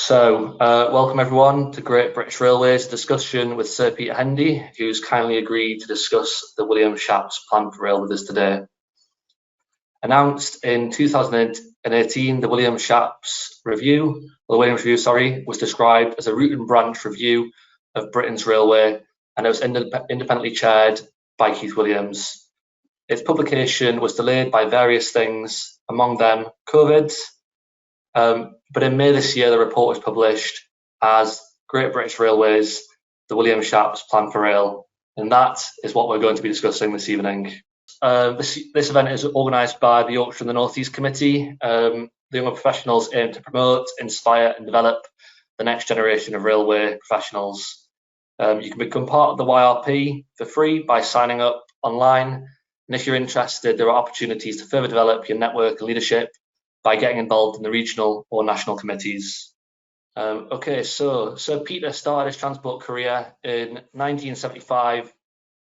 Welcome everyone to Great British Railways discussion with Sir Peter Hendy, who's kindly agreed to discuss the Williams-Shapps Plan for Rail with us today. Announced in 2018, the Williams-Shapps Review, was described as a root and branch review of Britain's railway, and it was independently chaired by Keith Williams. Its publication was delayed by various things, among them COVID. But in May this year, the report was published as Great British Railways, the Williams-Shapps Plan for Rail, and that is what we're going to be discussing this evening. This event is organised by the Yorkshire and the North East Committee. The younger professionals aim to promote, inspire and develop the next generation of railway professionals. You can become part of the YRP for free by signing up online, and if you're interested, there are opportunities to further develop your network and leadership by getting involved in the regional or national committees. So Peter started his transport career in 1975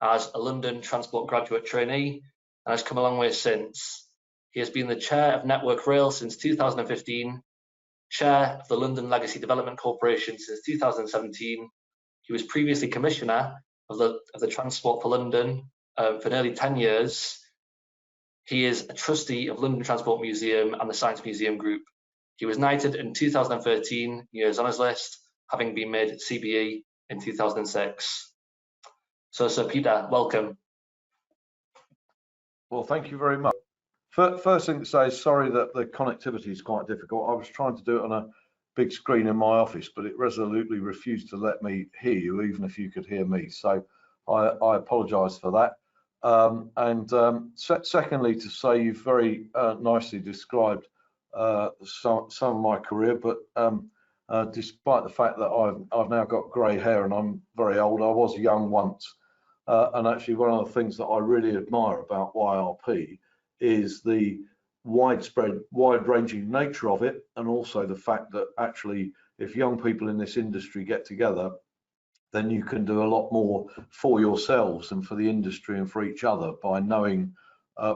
as a London transport graduate trainee and has come a long way since. He has been the chair of Network Rail since 2015, chair of the London Legacy Development Corporation since 2017. He was previously commissioner of the Transport for London for nearly 10 years. He is a trustee of London Transport Museum and the Science Museum Group. He was knighted in 2013, Years Honours List, having been made CBE in 2006. So, Sir Peter, welcome. Well, thank you very much. First thing to say is sorry that the connectivity is quite difficult. I was trying to do it on a big screen in my office, but it resolutely refused to let me hear you, even if you could hear me. So I apologise for that. Secondly, to say you've very nicely described some of my career, but despite the fact that I've now got grey hair and I'm very old, I was young once. And actually, one of the things that I really admire about YRP is the wide-ranging nature of it, and also the fact that actually, if young people in this industry get together, then you can do a lot more for yourselves and for the industry and for each other by knowing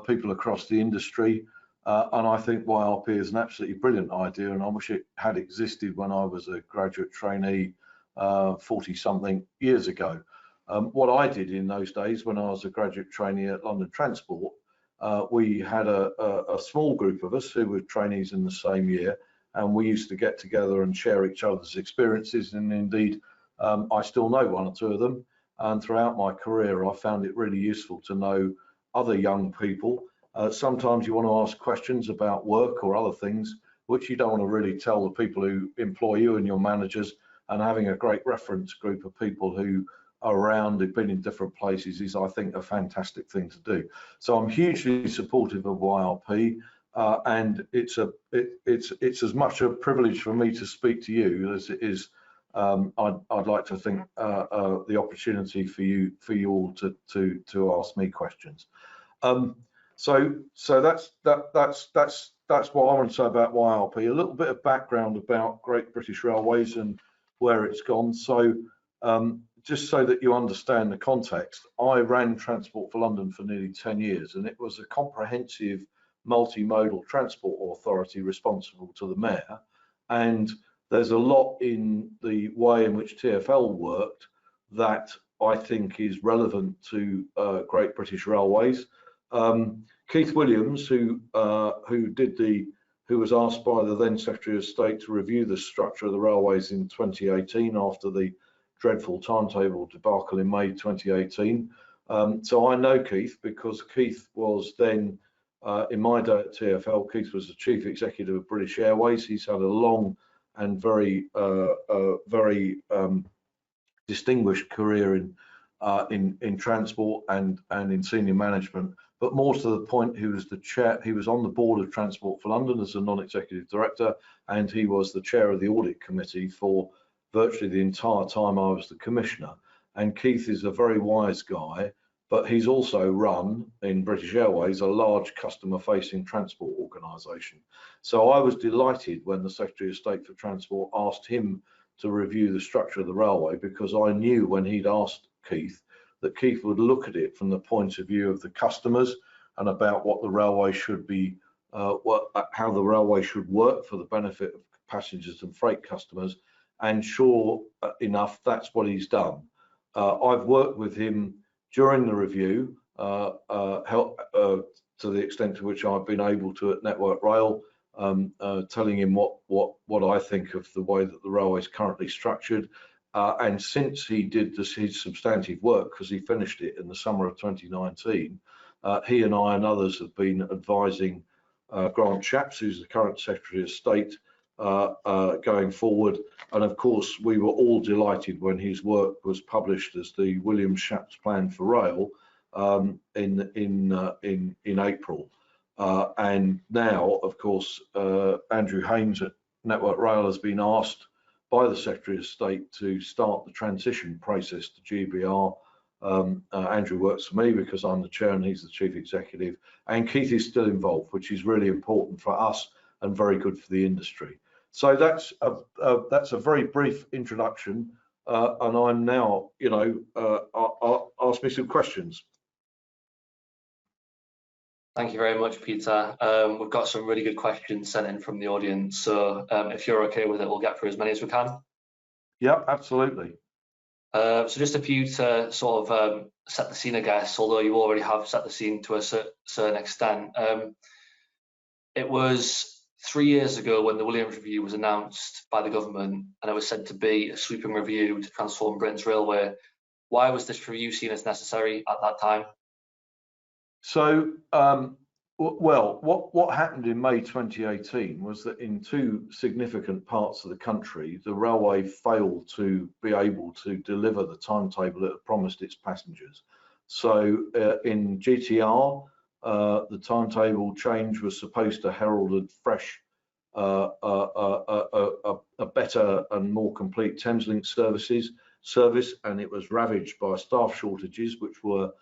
people across the industry. And I think YRP is an absolutely brilliant idea, and I wish it had existed when I was a graduate trainee 40-something years ago. What I did in those days when I was a graduate trainee at London Transport, we had a small group of us who were trainees in the same year, and we used to get together and share each other's experiences, and indeed, I still know one or two of them, and throughout my career I found it really useful to know other young people. Sometimes you want to ask questions about work or other things which you don't want to really tell the people who employ you and your managers, and having a great reference group of people who are around, who've been in different places, is, I think, a fantastic thing to do. So I'm hugely supportive of YRP, and it's as much a privilege for me to speak to you as it is I'd like to think the opportunity for you all to ask me questions. So that's what I want to say about YRP. A little bit of background about Great British Railways and where it's gone. So just so that you understand the context, I ran Transport for London for nearly 10 years, and it was a comprehensive multimodal transport authority responsible to the mayor. And there's a lot in the way in which TfL worked that I think is relevant to Great British Railways. Keith Williams, who was asked by the then Secretary of State to review the structure of the railways in 2018 after the dreadful timetable debacle in May 2018. So I know Keith because Keith was then, in my day at TfL, Keith was the Chief Executive of British Airways. He's had a long and very distinguished career in transport and in senior management. But more to the point, he was the chair. He was on the board of Transport for London as a non-executive director, and he was the chair of the audit committee for virtually the entire time I was the commissioner. And Keith is a very wise guy, but he's also run in British Airways a large customer-facing transport organisation. So I was delighted when the Secretary of State for Transport asked him to review the structure of the railway, because I knew when he'd asked Keith that Keith would look at it from the point of view of the customers and about what the railway should be how the railway should work for the benefit of passengers and freight customers, and sure enough, that's what he's done. I've worked with him during the review, to the extent to which I've been able to at Network Rail, telling him what I think of the way that the railway is currently structured. And since he did his substantive work, because he finished it in the summer of 2019, he and I and others have been advising Williams-Shapps, who's the current Secretary of State, going forward. And of course, we were all delighted when his work was published as the Williams-Shapps Plan for Rail in April. And now, of course, Andrew Haines at Network Rail has been asked by the Secretary of State to start the transition process to GBR. Andrew works for me because I'm the chair and he's the chief executive, and Keith is still involved, which is really important for us and very good for the industry. So that's a very brief introduction, and I'm now, ask me some questions. Thank you very much, Peter. We've got some really good questions sent in from the audience, so if you're okay with it, we'll get through as many as we can. Yeah, absolutely. So just a few to sort of set the scene, I guess, although you already have set the scene to a certain extent. It was 3 years ago when the Williams Review was announced by the government, and it was said to be a sweeping review to transform Britain's railway. Why was this review seen as necessary at that time? So, well, what happened in May 2018 was that in two significant parts of the country, the railway failed to be able to deliver the timetable it had promised its passengers. So in GTR, the timetable change was supposed to herald a fresh, a better and more complete Thameslink service, and it was ravaged by staff shortages, which were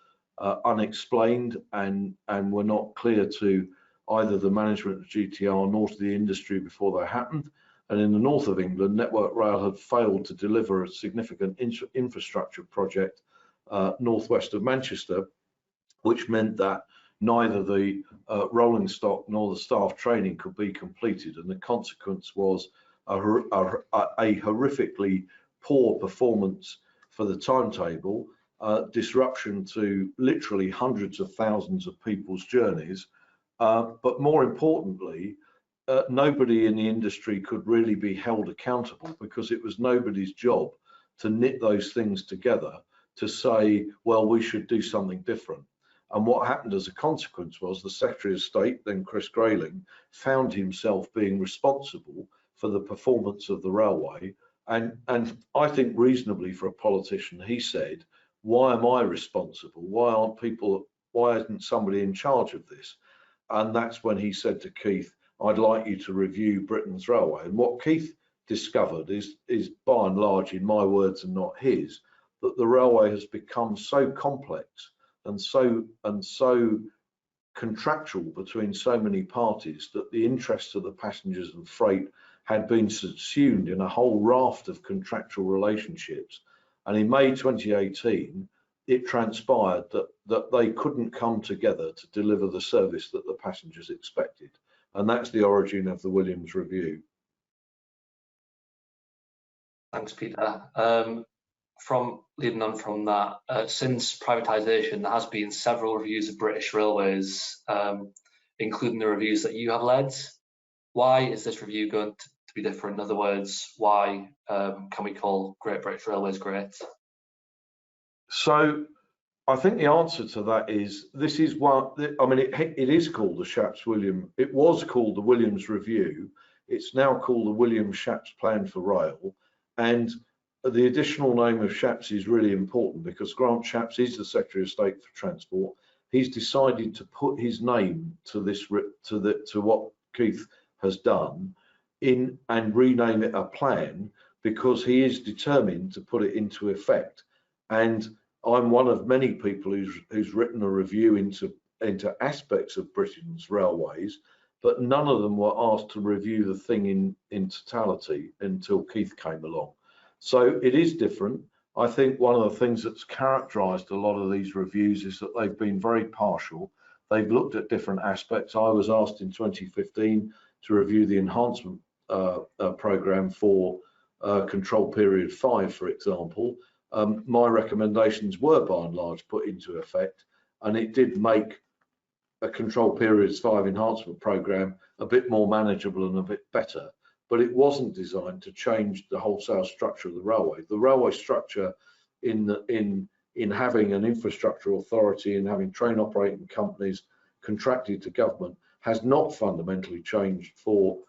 unexplained and were not clear to either the management of GTR nor to the industry before they happened. And in the north of England, Network Rail had failed to deliver a significant infrastructure project northwest of Manchester, which meant that neither the rolling stock nor the staff training could be completed, and the consequence was a horrifically poor performance for the timetable, disruption to literally hundreds of thousands of people's journeys, but more importantly, nobody in the industry could really be held accountable, because it was nobody's job to knit those things together to say, well, we should do something different. And what happened as a consequence was the Secretary of State, then Chris Grayling, found himself being responsible for the performance of the railway. And I think reasonably for a politician, he said, why am I responsible? Why isn't somebody in charge of this? And that's when he said to Keith, I'd like you to review Britain's railway. And what Keith discovered is by and large, in my words and not his, that the railway has become so complex and so contractual between so many parties that the interests of the passengers and freight had been subsumed in a whole raft of contractual relationships. And in May 2018, it transpired that they couldn't come together to deliver the service that the passengers expected. And that's the origin of the Williams Review. Thanks, Peter. From leading on from that, since privatisation, there has been several reviews of British railways, including the reviews that you have led. Why is this review going to be different? In other words, why can we call Great British Railways great? So I think the answer to that is, this is what, I mean, it is called the Shapps Williams, it was called the Williams Review. It's now called the Williams-Shapps Plan for Rail. And the additional name of Shapps is really important because Grant Shapps is the Secretary of State for Transport. He's decided to put his name to this, to what Keith has done in and rename it a plan, because he is determined to put it into effect. And I'm one of many people who's written a review into aspects of Britain's railways, but none of them were asked to review the thing in totality until Keith came along. So it is different. I think one of the things that's characterized a lot of these reviews is that they've been very partial. They've looked at different aspects. I was asked in 2015 to review the enhancement programme for control period 5, for example. My recommendations were by and large put into effect, and it did make a control periods 5 enhancement programme a bit more manageable and a bit better, but it wasn't designed to change the wholesale structure of the railway. The railway structure in having an infrastructure authority and having train operating companies contracted to government has not fundamentally changed for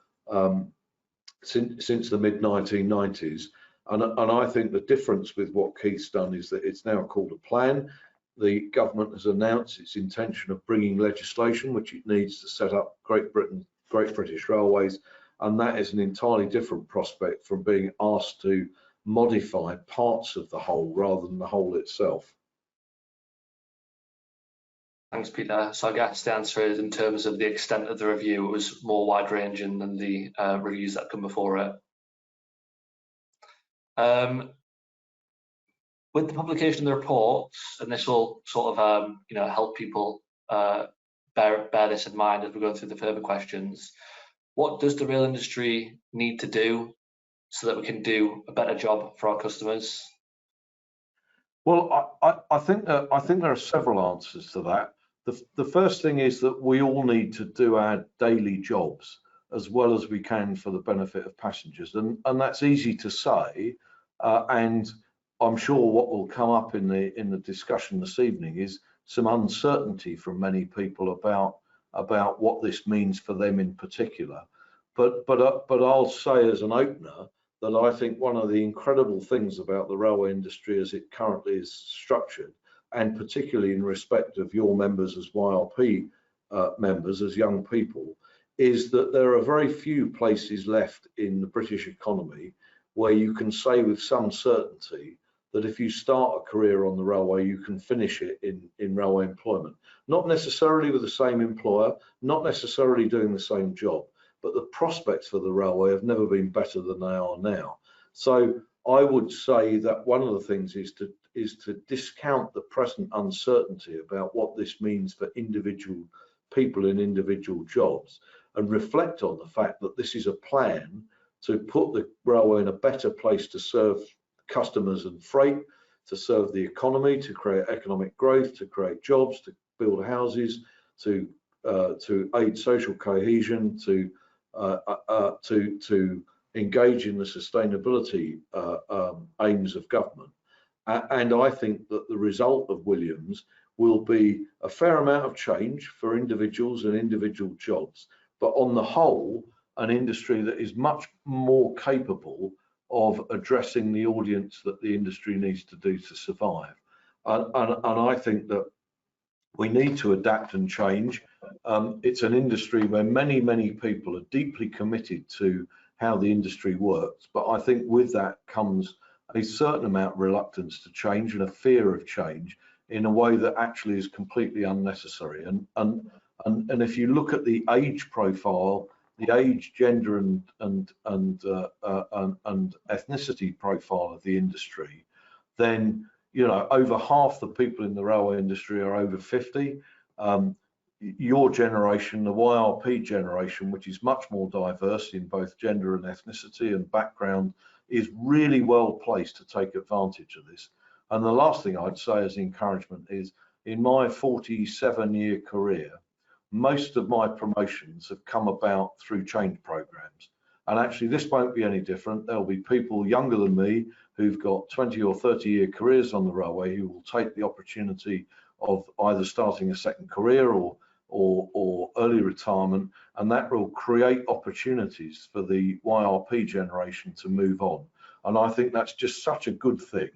since the mid 1990s. And I think the difference with what Keith's done is that it's now called a plan. The government has announced its intention of bringing legislation, which it needs to set up Great British Railways, and that is an entirely different prospect from being asked to modify parts of the whole rather than the whole itself. Thanks, Peter. So I guess the answer is, in terms of the extent of the review, it was more wide-ranging than the reviews that come before it. With the publication of the reports, and this will sort of help people bear this in mind as we go through the further questions, what does the rail industry need to do so that we can do a better job for our customers? Well, I think there are several answers to that. The first thing is that we all need to do our daily jobs as well as we can for the benefit of passengers, and that's easy to say, and I'm sure what will come up in the discussion this evening is some uncertainty from many people about what this means for them in particular. But I'll say as an opener that I think one of the incredible things about the railway industry as it currently is structured, and particularly in respect of your members as YRP members, as young people, is that there are very few places left in the British economy where you can say with some certainty that if you start a career on the railway, you can finish it in railway employment. Not necessarily with the same employer, not necessarily doing the same job, but the prospects for the railway have never been better than they are now. So I would say that one of the things is to discount the present uncertainty about what this means for individual people in individual jobs, and reflect on the fact that this is a plan to put the railway in a better place to serve customers and freight, to serve the economy, to create economic growth, to create jobs, to build houses, to aid social cohesion, to engage in the sustainability aims of government. And I think that the result of Williams will be a fair amount of change for individuals and individual jobs, but on the whole, an industry that is much more capable of addressing the audience that the industry needs to do to survive. And I think that we need to adapt and change. It's an industry where many people are deeply committed to how the industry works, but I think with that comes a certain amount of reluctance to change and a fear of change in a way that actually is completely unnecessary. And if you look at the age profile, the age, gender, and ethnicity profile of the industry, then over half the people in the railway industry are over 50. Your generation, the YRP generation, which is much more diverse in both gender and ethnicity and background, is really well placed to take advantage of this. And the last thing I'd say as encouragement is, in my 47-year career, most of my promotions have come about through change programs. And actually this won't be any different. There'll be people younger than me who've got 20 or 30-year careers on the railway who will take the opportunity of either starting a second career or early retirement, and that will create opportunities for the YRP generation to move on. And I think that's just such a good thing.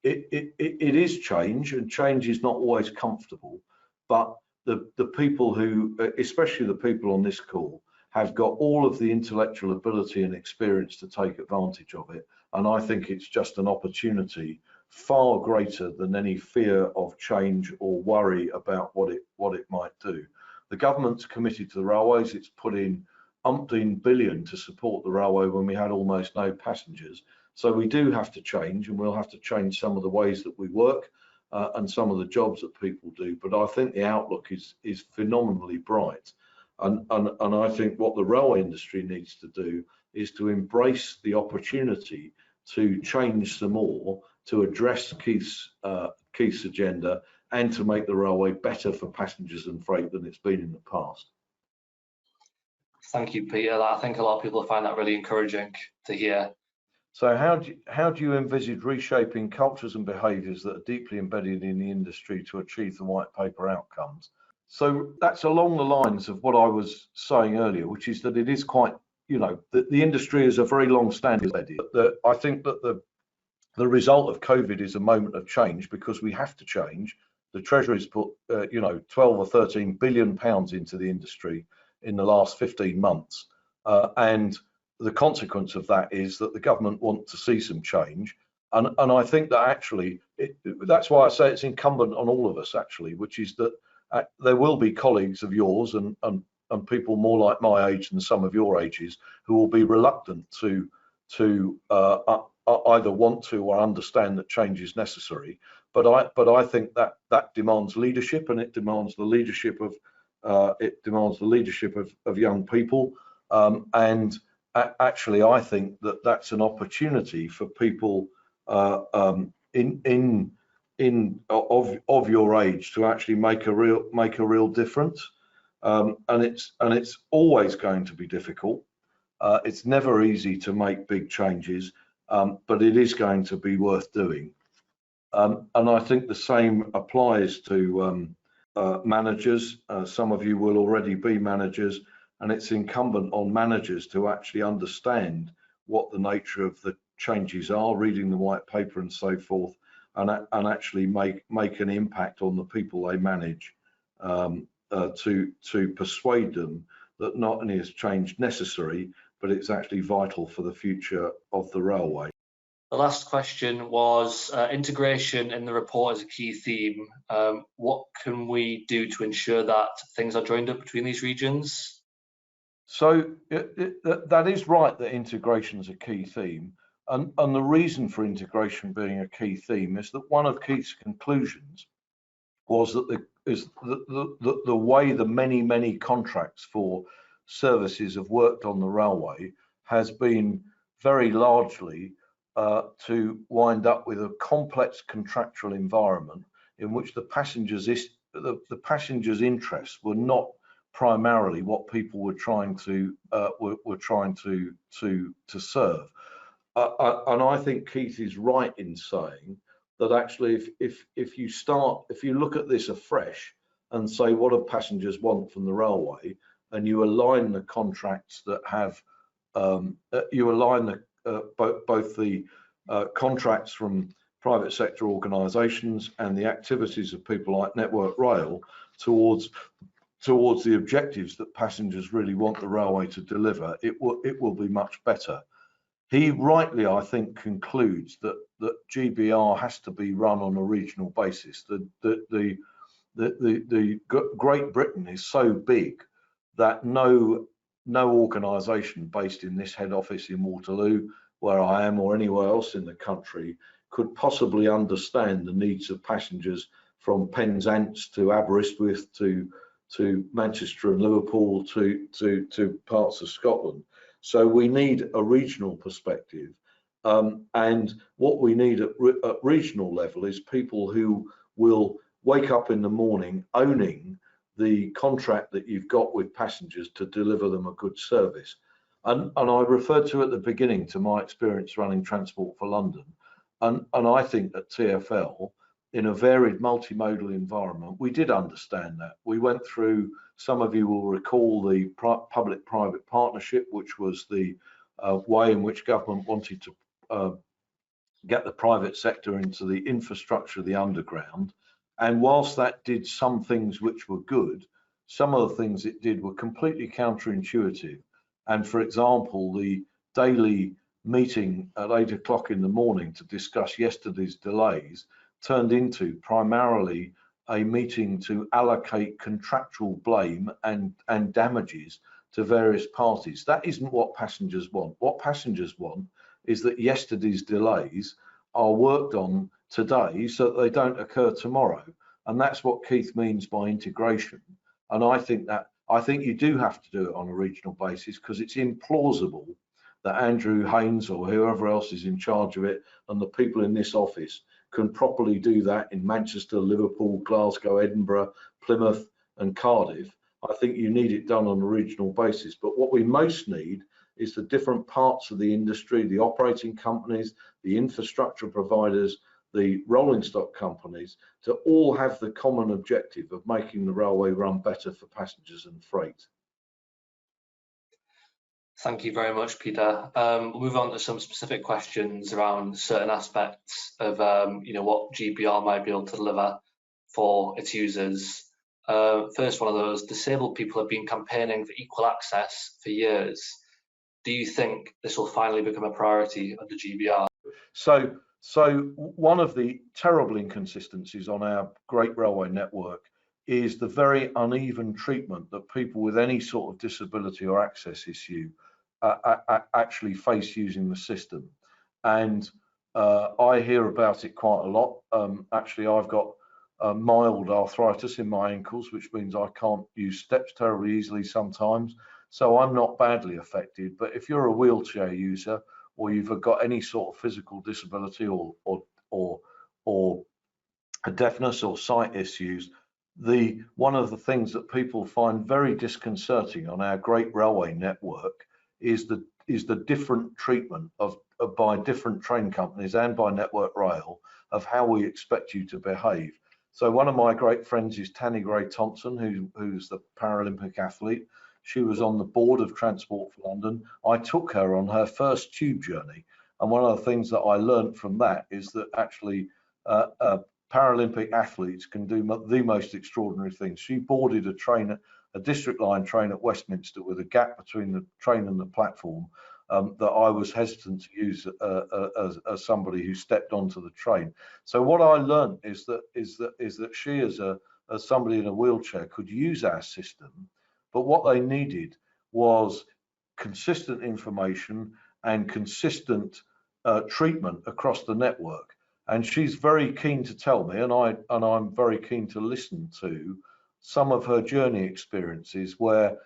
It is change, and change is not always comfortable, but the people who, especially the people on this call, have got all of the intellectual ability and experience to take advantage of it. And I think it's just an opportunity far greater than any fear of change or worry about what it might do. The government's committed to the railways. It's put in umpteen billion to support the railway when we had almost no passengers. So we do have to change, and we'll have to change some of the ways that we work. and some of the jobs that people do, but I think the outlook is phenomenally bright. And I think what the railway industry needs to do is to embrace the opportunity to change some more, to address Keith's agenda, and to make the railway better for passengers and freight than it's been in the past. Thank you, Peter. I think a lot of people find that really encouraging to hear. So how do you envisage reshaping cultures and behaviours that are deeply embedded in the industry to achieve the white paper outcomes? So that's along the lines of what I was saying earlier, which is that it is quite, the industry is a very long-standing embedded. I think that the result of COVID is a moment of change because we have to change. The Treasury's put, 12 or 13 billion pounds into the industry in the last 15 months, and the consequence of that is that the government want to see some change, and I think that actually that's why I say it's incumbent on all of us actually, which is that there will be colleagues of yours and people more like my age than some of your ages who will be reluctant to either want to or understand that change is necessary. But I think that demands leadership, and it demands the leadership of young people, and actually I think that that's an opportunity for people of your age to actually make a real difference, and it's always going to be difficult. It's never easy to make big changes, but it is going to be worth doing, and I think the same applies to managers. Some of you will already be managers, and it's incumbent on managers to actually understand what the nature of the changes are, reading the white paper and so forth, and actually make an impact on the people they manage, to persuade them that not only is change necessary, but it's actually vital for the future of the railway. The last question was integration in the report is a key theme. What can we do to ensure that things are joined up between these regions? So that is right, that integration is a key theme, and the reason for integration being a key theme is that one of Keith's conclusions was that the way the many contracts for services have worked on the railway has been very largely to wind up with a complex contractual environment in which the passengers' interests were not primarily what people were trying to serve. And I think Keith is right in saying that actually if you look at this afresh and say what do passengers want from the railway, and you align the contracts that have both the contracts from private sector organisations and the activities of people like Network Rail towards the objectives that passengers really want the railway to deliver, it will be much better. He rightly, I think, concludes that GBR has to be run on a regional basis. The Great Britain is so big that no organisation based in this head office in Waterloo, where I am, or anywhere else in the country, could possibly understand the needs of passengers from Penzance to Aberystwyth to Manchester and Liverpool to parts of Scotland. So we need a regional perspective, and what we need at regional level is people who will wake up in the morning owning the contract that you've got with passengers to deliver them a good service. And I referred to at the beginning to my experience running Transport for London, and I think at TfL, in a varied multimodal environment, we did understand that. We went through, some of you will recall, the public-private partnership, which was the way in which government wanted to get the private sector into the infrastructure of the underground. And whilst that did some things which were good, some of the things it did were completely counterintuitive. And for example, the daily meeting at 8 o'clock in the morning to discuss yesterday's delays turned into primarily a meeting to allocate contractual blame and damages to various parties. That isn't what passengers want. What passengers want is that yesterday's delays are worked on today so that they don't occur tomorrow. And that's what Keith means by integration. And I think you do have to do it on a regional basis, because it's implausible that Andrew Haynes or whoever else is in charge of it and the people in this office can properly do that in Manchester, Liverpool, Glasgow, Edinburgh, Plymouth and Cardiff. I think you need it done on a regional basis. But what we most need is the different parts of the industry, the operating companies, the infrastructure providers, the rolling stock companies, to all have the common objective of making the railway run better for passengers and freight. Thank you very much, Peter. We'll move on to some specific questions around certain aspects of what GBR might be able to deliver for its users. First one of those, disabled people have been campaigning for equal access for years. Do you think this will finally become a priority under GBR? So one of the terrible inconsistencies on our great railway network is the very uneven treatment that people with any sort of disability or access issue actually face using the system. And I hear about it quite a lot. Actually, I've got mild arthritis in my ankles, which means I can't use steps terribly easily sometimes. So I'm not badly affected. But if you're a wheelchair user, or you've got any sort of physical disability or a deafness or sight issues, one of the things that people find very disconcerting on our great railway network is the different treatment by different train companies and by Network Rail of how we expect you to behave. So one of my great friends is Tanny Gray-Thompson, who's the Paralympic athlete. She was on the board of Transport for London. I took her on her first tube journey, and one of the things that I learned from that is that actually Paralympic athletes can do the most extraordinary things. She boarded a district line train at Westminster with a gap between the train and the platform that I was hesitant to use as somebody who stepped onto the train. So what I learned is that she, as somebody in a wheelchair, could use our system, but what they needed was consistent information and consistent treatment across the network. And she's very keen to tell me, and I'm very keen to listen to some of her journey experiences, where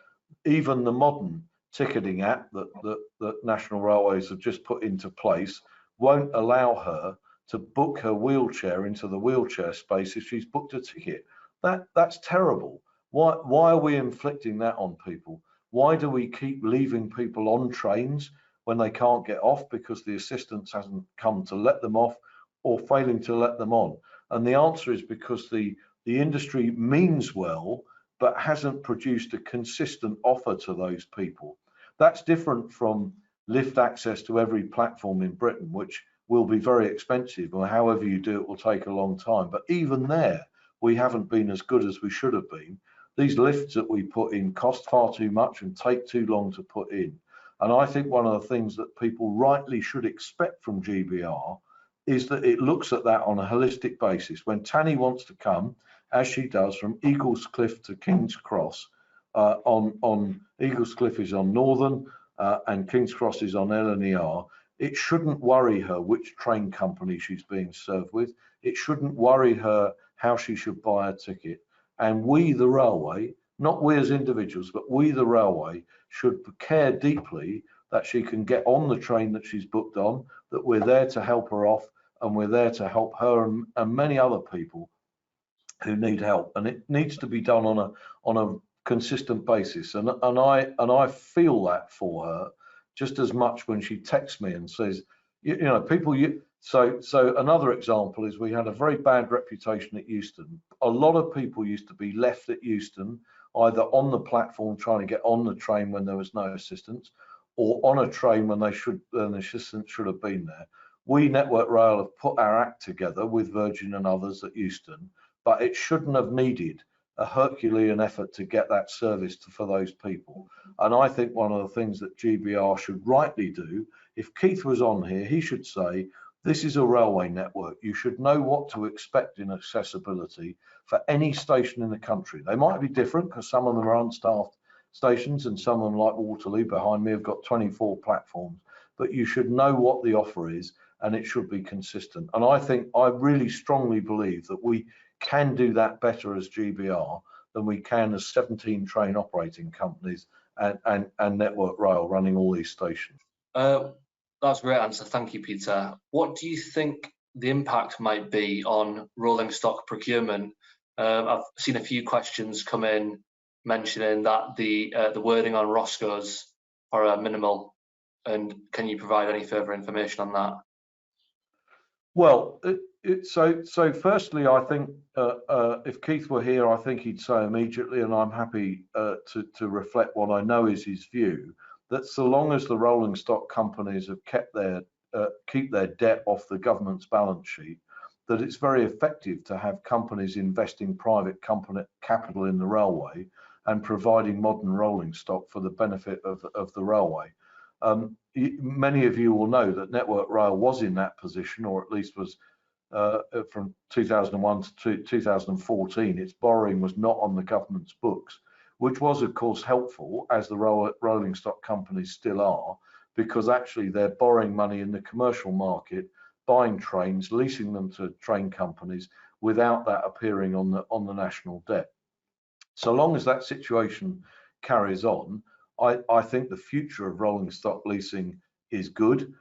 even the modern ticketing app that National Railways have just put into place won't allow her to book her wheelchair into the wheelchair space if she's booked a ticket. That's terrible. Why are we inflicting that on people? Why do we keep leaving people on trains when they can't get off because the assistance hasn't come to let them off, or failing to let them on? And the answer is because the industry means well, but hasn't produced a consistent offer to those people. That's different from lift access to every platform in Britain, which will be very expensive, or however you do it will take a long time. But even there, we haven't been as good as we should have been. These lifts that we put in cost far too much and take too long to put in. And I think one of the things that people rightly should expect from GBR is that it looks at that on a holistic basis. When Tanny wants to come, as she does, from Eaglescliffe to King's Cross, on Eaglescliffe is on Northern and King's Cross is on LNER, it shouldn't worry her which train company she's being served with. It shouldn't worry her how she should buy a ticket. And we, the railway, not we as individuals, but we, the railway, should care deeply that she can get on the train that she's booked on, that we're there to help her off, and we're there to help her and many other people who need help. And it needs to be done on a consistent basis. And I feel that for her just as much when she texts me and says, so another example is we had a very bad reputation at Euston. A lot of people used to be left at Euston, either on the platform trying to get on the train when there was no assistance, or on a train when an assistant should have been there. We, Network Rail, have put our act together with Virgin and others at Euston, but it shouldn't have needed a Herculean effort to get that service for those people. And I think one of the things that GBR should rightly do, if Keith was on here, he should say, this is a railway network. You should know what to expect in accessibility for any station in the country. They might be different because some of them are unstaffed stations and some of them, like Waterloo behind me, have got 24 platforms, but you should know what the offer is. and it should be consistent. And I really strongly believe that we can do that better as GBR than we can as 17 train operating companies and Network Rail running all these stations. That's a great answer. Thank you, Peter. What do you think the impact might be on rolling stock procurement? I've seen a few questions come in mentioning that the wording on Roscoe's are minimal, and can you provide any further information on that? Well, so firstly, I think if Keith were here, I think he'd say immediately, and I'm happy to reflect what I know is his view, that so long as the rolling stock companies have kept keep their debt off the government's balance sheet, that it's very effective to have companies investing private company capital in the railway and providing modern rolling stock for the benefit of the railway. Many of you will know that Network Rail was in that position, or at least was from 2001 to 2014. Its borrowing was not on the government's books, which was of course helpful, as the rolling stock companies still are, because actually they're borrowing money in the commercial market, buying trains, leasing them to train companies without that appearing on the national debt. So long as that situation carries on, I think the future of rolling stock leasing is good,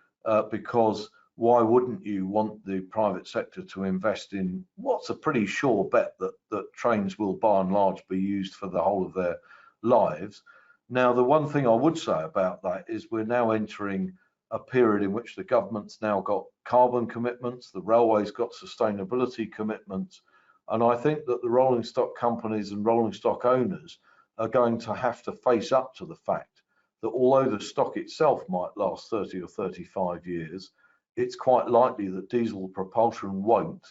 because why wouldn't you want the private sector to invest in what's a pretty sure bet that trains will by and large be used for the whole of their lives. Now, the one thing I would say about that is we're now entering a period in which the government's now got carbon commitments, the railway's got sustainability commitments, and I think that the rolling stock companies and rolling stock owners are going to have to face up to the fact that although the stock itself might last 30 or 35 years, it's quite likely that diesel propulsion won't,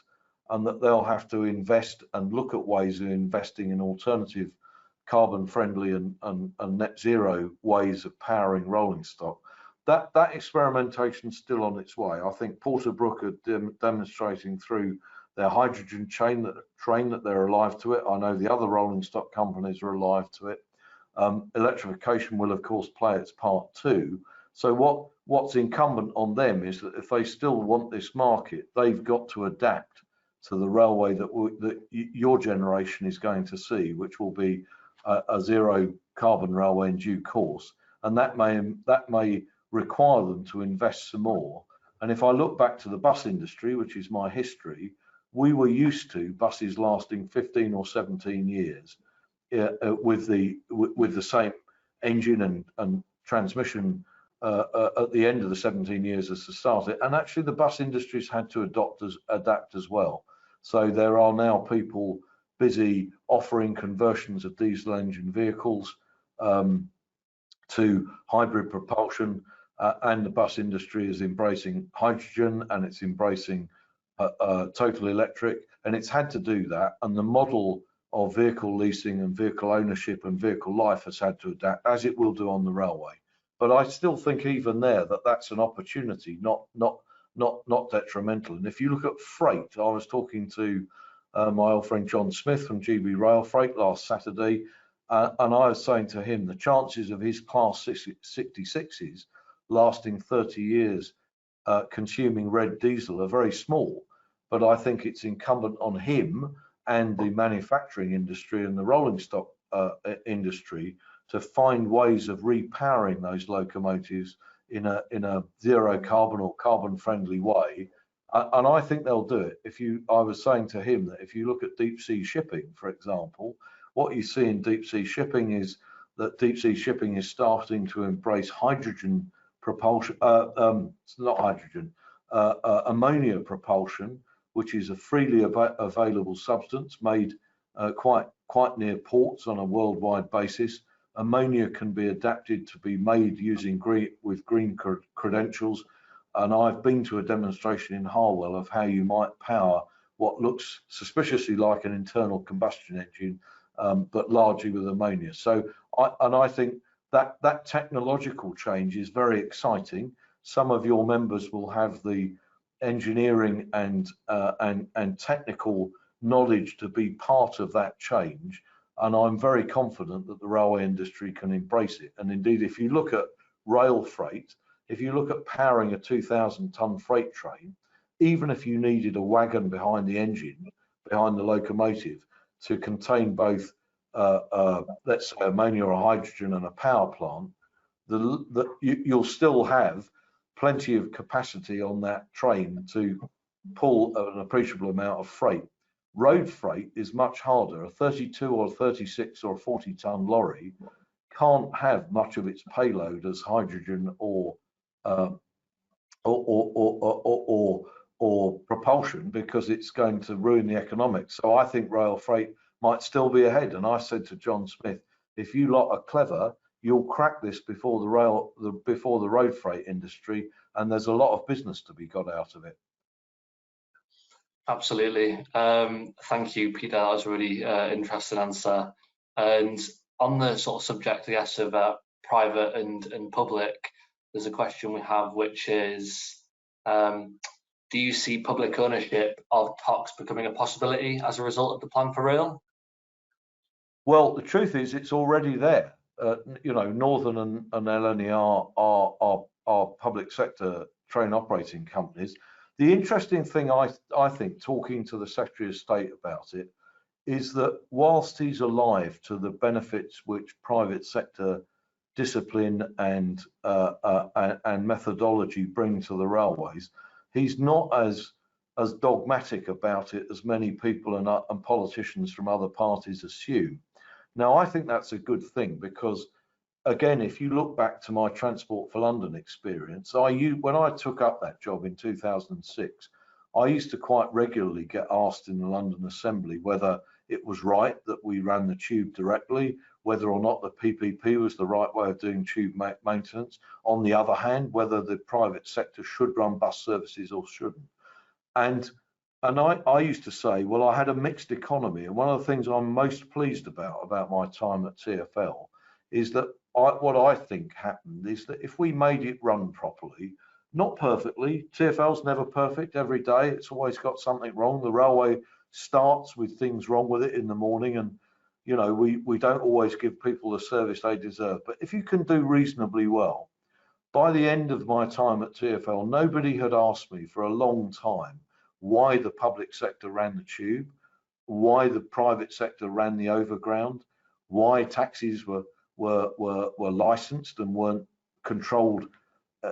and that they'll have to invest and look at ways of investing in alternative carbon friendly and net zero ways of powering rolling stock. That experimentation is still on its way. I think Porterbrook are demonstrating through their hydrogen train that they're alive to it. I know the other rolling stock companies are alive to it. Electrification will of course play its part too. So what's incumbent on them is that if they still want this market, they've got to adapt to the railway that your generation is going to see, which will be a zero carbon railway in due course, and that may require them to invest some more. And if I look back to the bus industry, which is my history, we were used to buses lasting 15 or 17 years with the same engine and transmission at the end of the 17 years as the start. And actually the bus industry's had to adapt as well. So there are now people busy offering conversions of diesel engine vehicles to hybrid propulsion, and the bus industry is embracing hydrogen, and it's embracing total electric, and it's had to do that, and the model of vehicle leasing and vehicle ownership and vehicle life has had to adapt, as it will do on the railway. But I still think even there that's an opportunity, not detrimental. And if you look at freight, I was talking to my old friend John Smith from GB Rail Freight last Saturday, and I was saying to him the chances of his Class 66s lasting 30 years consuming red diesel are very small. But I think it's incumbent on him and the manufacturing industry and the rolling stock industry to find ways of repowering those locomotives in a zero carbon or carbon friendly way, and I think they'll do it. I was saying to him that if you look at deep sea shipping, for example, what you see in deep sea shipping is that deep sea shipping is starting to embrace hydrogen propulsion. It's not hydrogen, ammonia propulsion, which is a freely available substance made quite near ports on a worldwide basis. Ammonia can be adapted to be made using green credentials, and I've been to a demonstration in Harwell of how you might power what looks suspiciously like an internal combustion engine, but largely with ammonia. So I think that technological change is very exciting. Some of your members will have the engineering and technical knowledge to be part of that change, and I'm very confident that the railway industry can embrace it. And indeed, if you look at rail freight, if you look at powering a 2,000-ton freight train, even if you needed a wagon behind the engine, behind the locomotive, to contain both, let's say, ammonia or hydrogen and a power plant, you'll still have plenty of capacity on that train to pull an appreciable amount of freight. Road freight is much harder. A 32 or 36 or 40-ton lorry can't have much of its payload as hydrogen or propulsion, because it's going to ruin the economics. So I think rail freight might still be ahead. And I said to John Smith, if you lot are clever, you'll crack this before the road freight industry, and there's a lot of business to be got out of it. Absolutely. Thank you, Peter. That was a really interesting answer. And on the sort of subject, I guess, of private and public, there's a question we have, which is, do you see public ownership of TOCs becoming a possibility as a result of the plan for rail? Well, the truth is, it's already there. You know, Northern and LNE are public sector train operating companies. The interesting thing, I think, talking to the Secretary of State about it, is that whilst he's alive to the benefits which private sector discipline and methodology bring to the railways, he's not as dogmatic about it as many people and politicians from other parties assume. Now, I think that's a good thing, because, again, if you look back to my Transport for London experience, when I took up that job in 2006, I used to quite regularly get asked in the London Assembly whether it was right that we ran the tube directly, whether or not the PPP was the right way of doing tube maintenance. On the other hand, whether the private sector should run bus services or shouldn't. And I used to say, well, I had a mixed economy, and one of the things I'm most pleased about my time at TfL is that what I think happened is that if we made it run properly, not perfectly, TfL's never perfect every day, it's always got something wrong. The railway starts with things wrong with it in the morning, and you know, we don't always give people the service they deserve. But if you can do reasonably well, by the end of my time at TfL, nobody had asked me for a long time why the public sector ran the tube, why the private sector ran the overground, why taxis were licensed and weren't controlled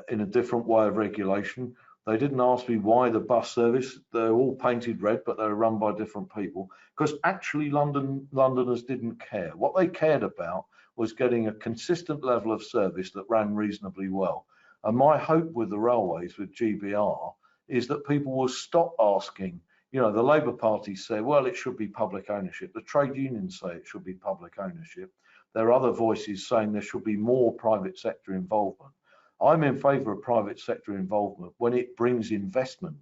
in a different way of regulation. They didn't ask me why the bus service, they're all painted red, but they're run by different people, because actually Londoners didn't care. What they cared about was getting a consistent level of service that ran reasonably well. And my hope with the railways, with GBR, is that people will stop asking. You know, the Labour Party say, well, it should be public ownership. The trade unions say it should be public ownership. There are other voices saying there should be more private sector involvement. I'm in favour of private sector involvement when it brings investment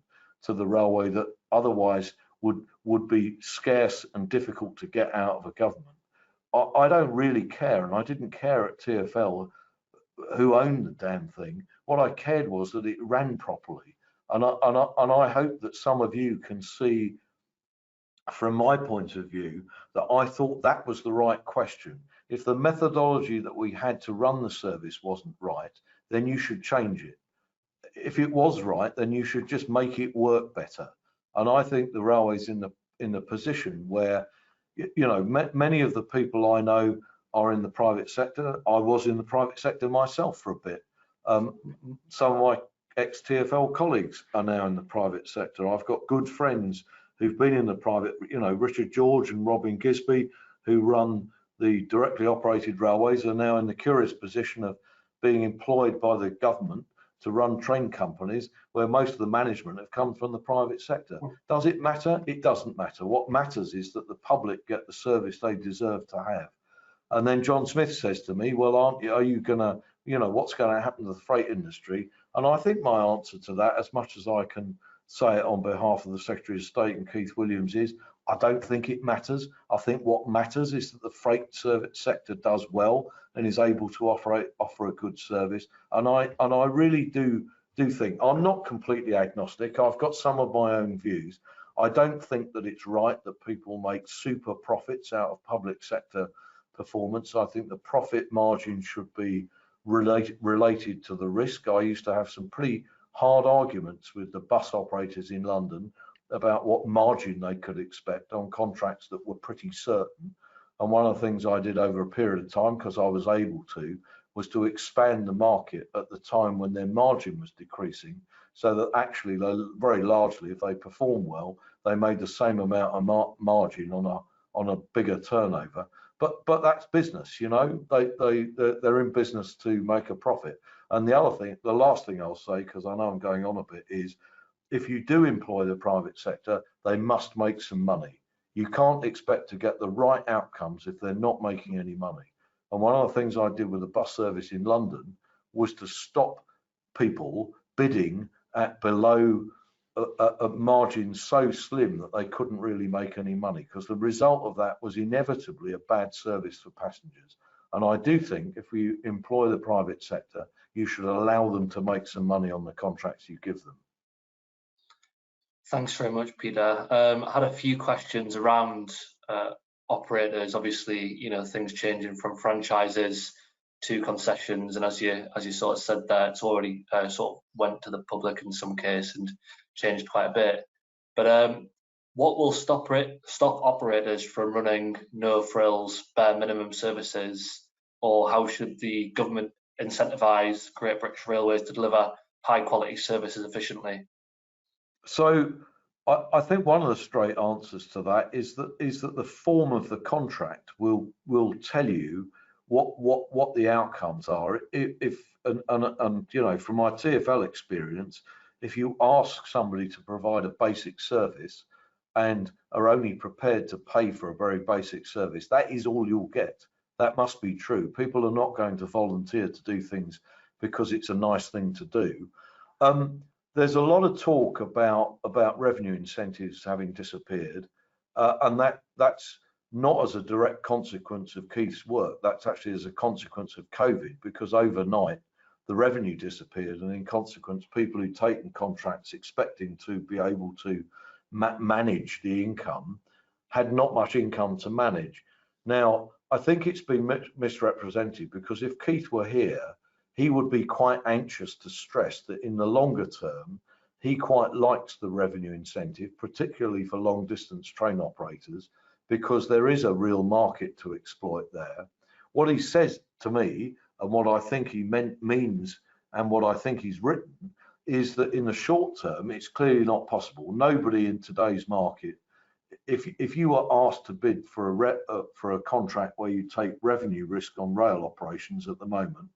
to the railway that otherwise would be scarce and difficult to get out of a government. I don't really care, and I didn't care at TfL who owned the damn thing. What I cared was that it ran properly. And I hope that some of you can see, from my point of view, that I thought that was the right question. If the methodology that we had to run the service wasn't right, then you should change it. If it was right, then you should just make it work better. And I think the railway's in the position where, you know, many of the people I know are in the private sector. I was in the private sector myself for a bit. Some of my ex-TfL colleagues are now in the private sector. I've got good friends who've been in the private, you know, Richard George and Robin Gisby, who run the directly operated railways, are now in the curious position of being employed by the government to run train companies where most of the management have come from the private sector. Does it matter? It doesn't matter. What matters is that the public get the service they deserve to have. And then John Smith says to me, well, are you gonna, you know, what's going to happen to the freight industry? And I think my answer to that, as much as I can say it on behalf of the Secretary of State and Keith Williams, is I don't think it matters. I think what matters is that the freight service sector does well and is able to offer a good service. And I really do think, I'm not completely agnostic. I've got some of my own views. I don't think that it's right that people make super profits out of public sector performance. I think the profit margin should be related to the risk. I used to have some pretty hard arguments with the bus operators in London about what margin they could expect on contracts that were pretty certain. And one of the things I did over a period of time, because I was able to, was to expand the market at the time when their margin was decreasing, so that actually they, very largely, if they perform well, they made the same amount of margin on a bigger turnover. But that's business, you know. They're in business to make a profit. And the other thing, the last thing I'll say, because I know I'm going on a bit, is if you do employ the private sector, they must make some money. You can't expect to get the right outcomes if they're not making any money. And one of the things I did with the bus service in London was to stop people bidding at below a margin so slim that they couldn't really make any money, because the result of that was inevitably a bad service for passengers. And I do think if we employ the private sector, you should allow them to make some money on the contracts you give them. Thanks very much, Peter. I had a few questions around operators. Obviously, you know, things changing from franchises to concessions, and as you sort of said there, it's already sort of went to the public in some case and changed quite a bit. But what will stop operators from running no frills, bare minimum services, or how should the government incentivise Great British Railways to deliver high quality services efficiently? So I think one of the straight answers to that is that the form of the contract will tell you what the outcomes are. If and you know, from my TfL experience, if you ask somebody to provide a basic service and are only prepared to pay for a very basic service, that is all you'll get. That must be true. People are not going to volunteer to do things because it's a nice thing to do. There's a lot of talk about revenue incentives having disappeared, and that's not as a direct consequence of Keith's work. That's actually as a consequence of COVID, because overnight the revenue disappeared, and in consequence, people who'd taken contracts expecting to be able to manage the income had not much income to manage. Now, I think it's been misrepresented, because if Keith were here, he would be quite anxious to stress that in the longer term, he quite likes the revenue incentive, particularly for long distance train operators, because there is a real market to exploit there. What he says to me, and what I think he means, and what I think he's written, is that in the short term, it's clearly not possible. Nobody in today's market, if you are asked to bid for a contract where you take revenue risk on rail operations at the moment,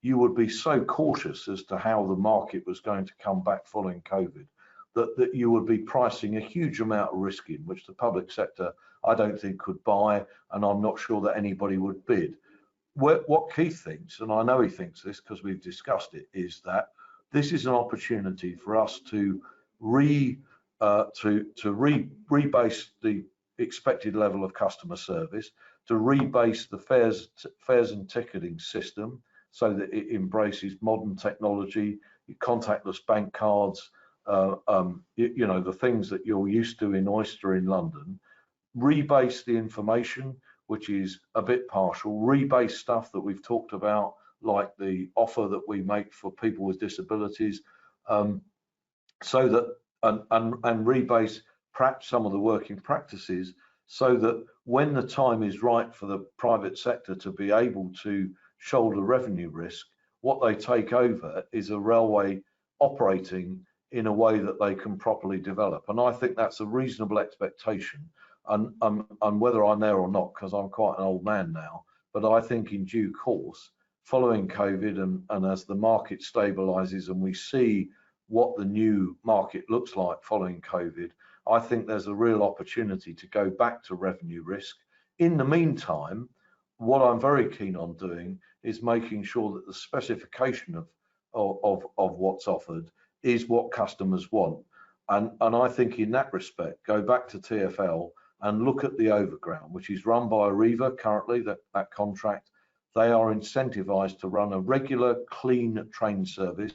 you would be so cautious as to how the market was going to come back following COVID that you would be pricing a huge amount of risk in, which the public sector, I don't think, could buy, and I'm not sure that anybody would bid. What Keith thinks, and I know he thinks this because we've discussed it, is that this is an opportunity for us to rebase the expected level of customer service, to rebase the fares and ticketing system, so that it embraces modern technology, contactless bank cards, you know, the things that you're used to in Oyster in London. Rebase the information, which is a bit partial. Rebase stuff that we've talked about, like the offer that we make for people with disabilities, so that and rebase perhaps some of the working practices, so that when the time is right for the private sector to be able to shoulder revenue risk, what they take over is a railway operating in a way that they can properly develop. And I think that's a reasonable expectation. And whether I'm there or not, because I'm quite an old man now, but I think in due course, following COVID and as the market stabilizes and we see what the new market looks like following COVID, I think there's a real opportunity to go back to revenue risk. In the meantime, what I'm very keen on doing is making sure that the specification of what's offered is what customers want. And I think in that respect, go back to TfL and look at the overground, which is run by Arriva currently, that contract. They are incentivized to run a regular, clean train service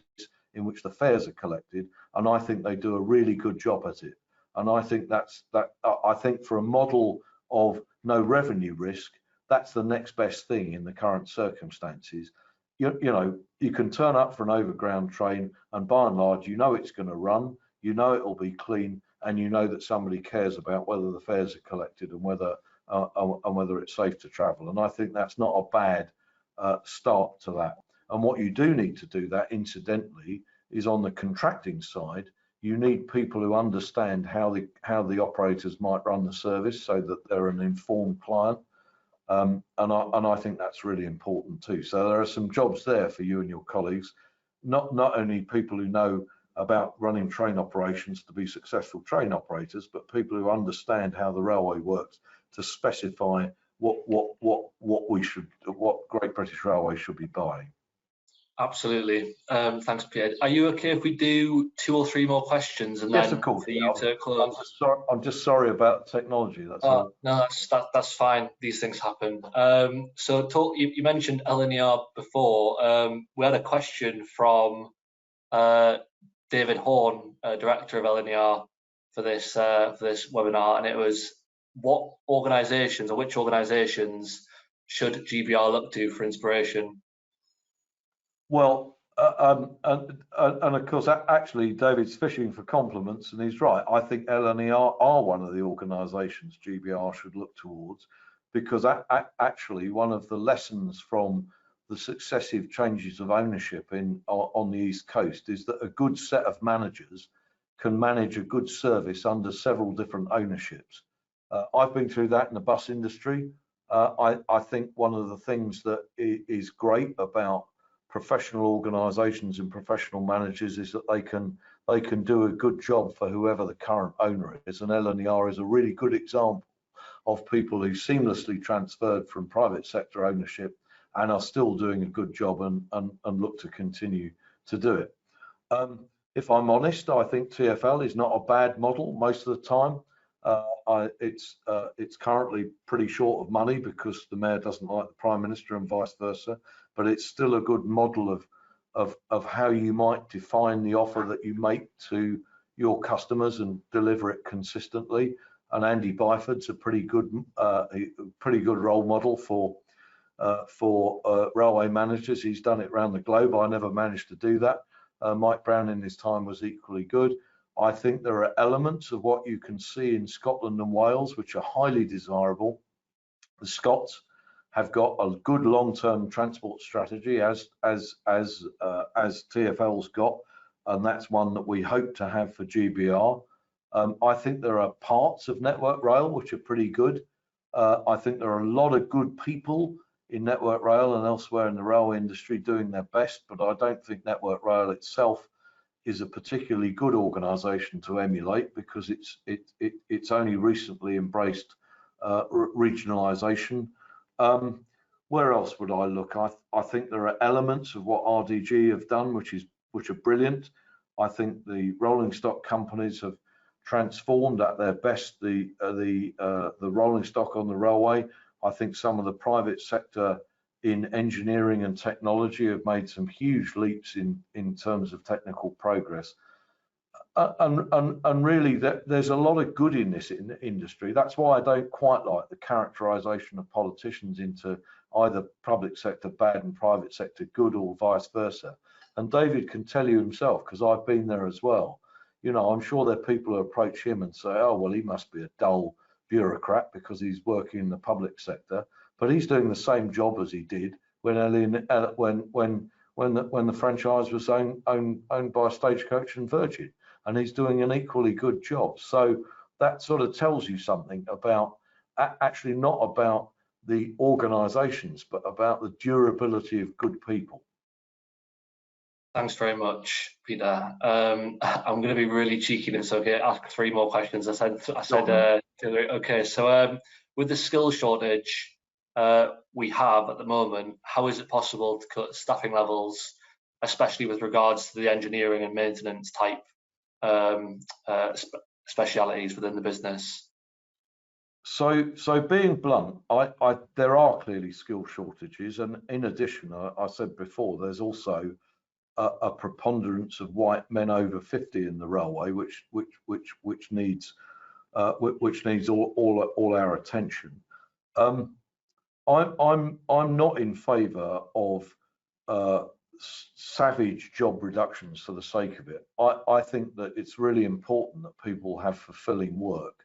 in which the fares are collected, and I think they do a really good job at it. And I think I think for a model of no revenue risk, that's the next best thing in the current circumstances. you know, you can turn up for an overground train, and by and large, you know it's going to run, you know it will be clean, and you know that somebody cares about whether the fares are collected and whether it's safe to travel. And I think that's not a bad start to that. And what you do need to do that, incidentally, is on the contracting side. You need people who understand how the operators might run the service, so that they're an informed client. And I think that's really important too. So there are some jobs there for you and your colleagues, not only people who know about running train operations to be successful train operators, but people who understand how the railway works to specify what Great British Railways should be buying. Absolutely. Thanks, Peter. Are you okay if we do 2 or 3 more questions and yes, then of course, for you to close? I'm just sorry about technology. That's all. No, that's fine. These things happen. So you mentioned LNER before. We had a question from David Horn, director of LNER, for this webinar, and it was, what organisations or which organisations should GBR look to for inspiration? Well, and of course, actually, David's fishing for compliments, and he's right. I think LNER are one of the organisations GBR should look towards, because actually one of the lessons from the successive changes of ownership on the East Coast is that a good set of managers can manage a good service under several different ownerships. I've been through that in the bus industry. I think one of the things that is great about professional organisations and professional managers is that they can do a good job for whoever the current owner is, and LNER is a really good example of people who seamlessly transferred from private sector ownership and are still doing a good job and look to continue to do it. If I'm honest, I think TfL is not a bad model most of the time. It's currently pretty short of money because the mayor doesn't like the prime minister and vice versa, but it's still a good model of how you might define the offer that you make to your customers and deliver it consistently. And Andy Byford's a pretty good role model for railway managers. He's done it around the globe. I never managed to do that. Mike Brown in his time was equally good. I think there are elements of what you can see in Scotland and Wales which are highly desirable. The Scots have got a good long-term transport strategy, as TfL's got, and that's one that we hope to have for GBR. I think there are parts of Network Rail which are pretty good. I think there are a lot of good people in Network Rail and elsewhere in the railway industry doing their best, but I don't think Network Rail itself is a particularly good organisation to emulate, because it's only recently embraced regionalisation. Where else would I look? I think there are elements of what RDG have done which are brilliant. I think the rolling stock companies have transformed at their best the rolling stock on the railway. I think some of the private sector in engineering and technology have made some huge leaps in terms of technical progress. And really, there's a lot of good in this industry. That's why I don't quite like the characterization of politicians into either public sector bad and private sector good, or vice versa. And David can tell you himself, because I've been there as well. You know, I'm sure there are people who approach him and say, oh, well, he must be a dull bureaucrat because he's working in the public sector, but he's doing the same job as he did when the franchise was owned by Stagecoach and Virgin, and he's doing an equally good job. So that sort of tells you something about, actually not about the organisations, but about the durability of good people. Thanks very much, Peter. I'm going to be really cheeky and so ask 3 more questions. I said okay. So with the skill shortage we have at the moment, how is it possible to cut staffing levels, especially with regards to the engineering and maintenance type specialities within the business? So being blunt, there are clearly skill shortages, and in addition, I said before, there's also a preponderance of white men over 50 in the railway, which needs all our attention. I'm not in favour of savage job reductions for the sake of it. I think that it's really important that people have fulfilling work.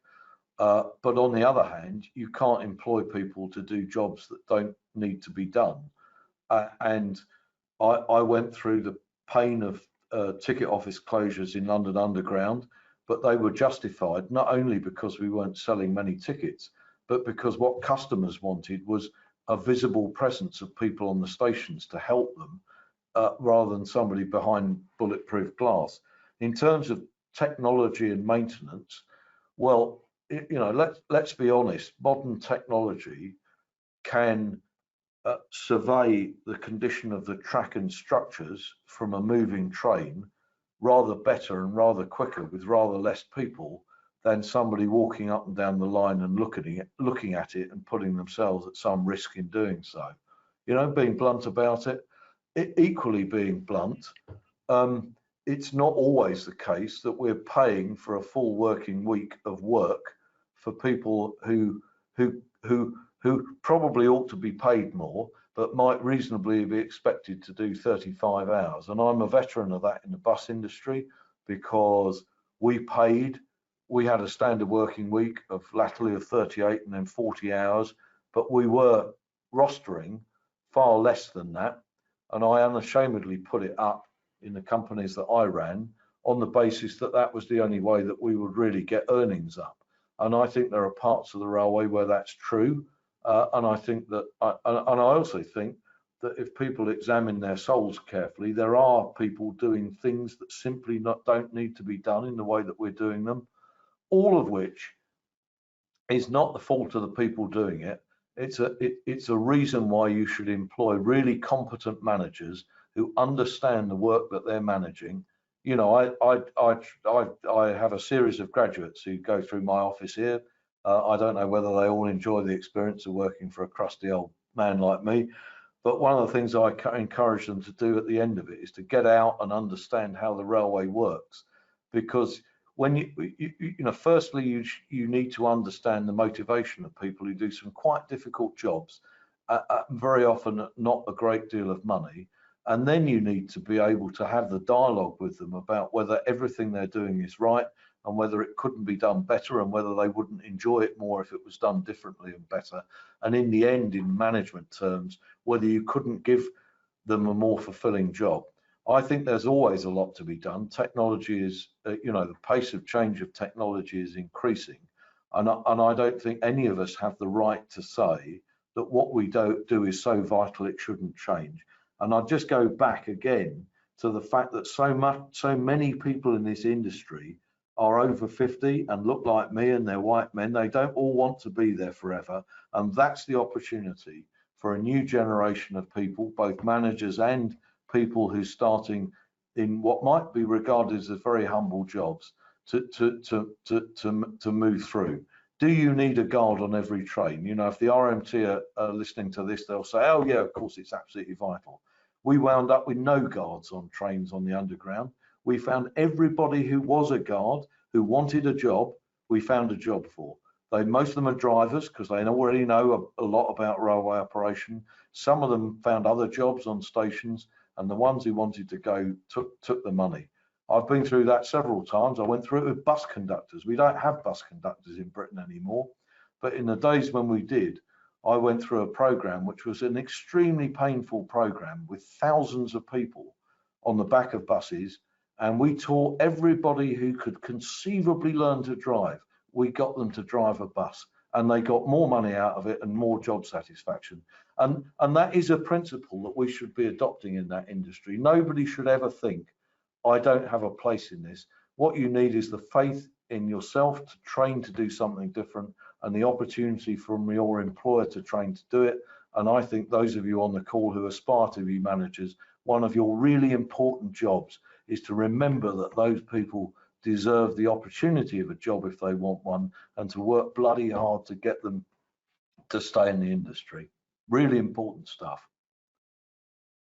But on the other hand, you can't employ people to do jobs that don't need to be done. And I went through the pain of ticket office closures in London Underground, but they were justified not only because we weren't selling many tickets, but because what customers wanted was a visible presence of people on the stations to help them, rather than somebody behind bulletproof glass. In terms of technology and maintenance, well, you know, let's be honest, modern technology can survey the condition of the track and structures from a moving train rather better and rather quicker with rather less people than somebody walking up and down the line and looking at it and putting themselves at some risk in doing so. You know, being blunt about it, equally being blunt, it's not always the case that we're paying for a full working week of work for people who probably ought to be paid more, but might reasonably be expected to do 35 hours. And I'm a veteran of that in the bus industry, because we had a standard working week of latterly of 38 and then 40 hours, but we were rostering far less than that. And I unashamedly put it up in the companies that I ran on the basis that that was the only way that we would really get earnings up. And I think there are parts of the railway where that's true. And I think that, and I also think that if people examine their souls carefully, there are people doing things that simply don't need to be done in the way that we're doing them, all of which is not the fault of the people doing it. It's a reason why you should employ really competent managers who understand the work that they're managing. You know, I have a series of graduates who go through my office here. I don't know whether they all enjoy the experience of working for a crusty old man like me, but one of the things I encourage them to do at the end of it is to get out and understand how the railway works. Because when you know, firstly, you need to understand the motivation of people who do some quite difficult jobs, very often not a great deal of money. And then you need to be able to have the dialogue with them about whether everything they're doing is right, and whether it couldn't be done better, and whether they wouldn't enjoy it more if it was done differently and better. And in the end, in management terms, whether you couldn't give them a more fulfilling job. I think there's always a lot to be done. Technology is, you know, the pace of change of technology is increasing. And I don't think any of us have the right to say that what we do is so vital it shouldn't change. And I'll just go back again to the fact that so many people in this industry are over 50 and look like me, and they're white men. They don't all want to be there forever. And that's the opportunity for a new generation of people, both managers and people who's starting in what might be regarded as very humble jobs, to move through. Do you need a guard on every train? You know, if the RMT are listening to this, they'll say, oh yeah, of course, it's absolutely vital. We wound up with no guards on trains on the Underground. We found everybody who was a guard, who wanted a job, we found a job for. Most of them are drivers because they already know a lot about railway operation. Some of them found other jobs on stations, and the ones who wanted to go took the money. I've been through that several times. I went through it with bus conductors. We don't have bus conductors in Britain anymore, but in the days when we did, I went through a program which was an extremely painful program with thousands of people on the back of buses, and we taught everybody who could conceivably learn to drive. We got them to drive a bus, and they got more money out of it and more job satisfaction. And that is a principle that we should be adopting in that industry. Nobody should ever think, I don't have a place in this. What you need is the faith in yourself to train to do something different, and the opportunity from your employer to train to do it. And I think those of you on the call who aspire to be managers, one of your really important jobs is to remember that those people deserve the opportunity of a job if they want one, and to work bloody hard to get them to stay in the industry. Really important stuff.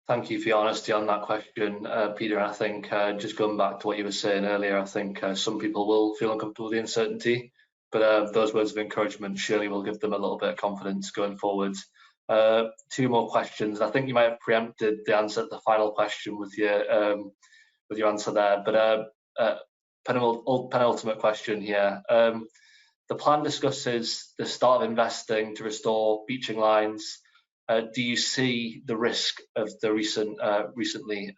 Thank you for your honesty on that question, Peter. I think just going back to what you were saying earlier, I think some people will feel uncomfortable with the uncertainty, but those words of encouragement surely will give them a little bit of confidence going forward. Two more questions. I think you might have preempted the answer to the final question with your answer there, but penultimate question here. The plan discusses the start of investing to restore beaching lines. Do you see the risk of the recently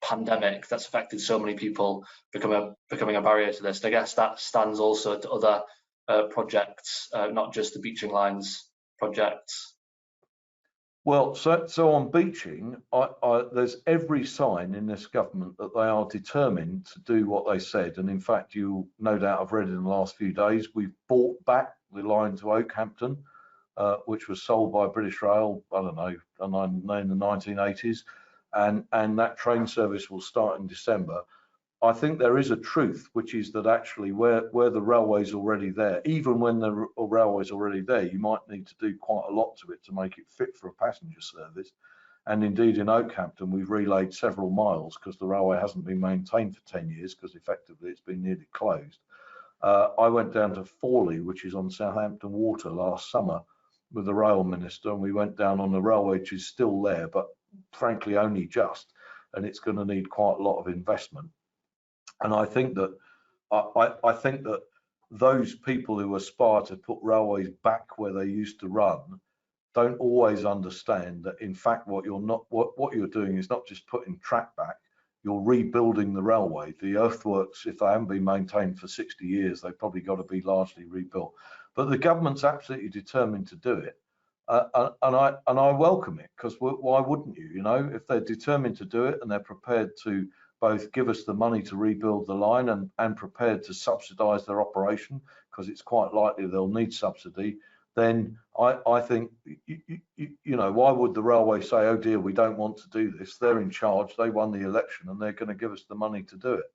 pandemic that's affected so many people becoming a barrier to this? And I guess that stands also to other projects, not just the beaching lines projects. Well, so on beaching, there's every sign in this government that they are determined to do what they said. And in fact, you no doubt have read in the last few days, we've bought back the line to Oakhampton, which was sold by British Rail, I don't know, in the 1980s. And that train service will start in December. I think there is a truth, which is that actually where the railway's already there, even when the railway's already there, you might need to do quite a lot to it to make it fit for a passenger service. And indeed in Oakhampton, we've relayed several miles because the railway hasn't been maintained for 10 years because effectively it's been nearly closed. I went down to Forley, which is on Southampton Water, last summer with the rail minister, and we went down on the railway, which is still there, but frankly only just, and it's going to need quite a lot of investment. And I think that I think that those people who aspire to put railways back where they used to run don't always understand that in fact what you're doing is not just putting track back, you're rebuilding the railway. The earthworks, if they haven't been maintained for 60 years, they've probably got to be largely rebuilt. But the government's absolutely determined to do it. And I welcome it, because why wouldn't you? You know, if they're determined to do it and they're prepared to both give us the money to rebuild the line and prepared to subsidise their operation, because it's quite likely they'll need subsidy, then I think, you know, why would the railway say, oh dear, we don't want to do this? They're in charge, they won the election, and they're going to give us the money to do it.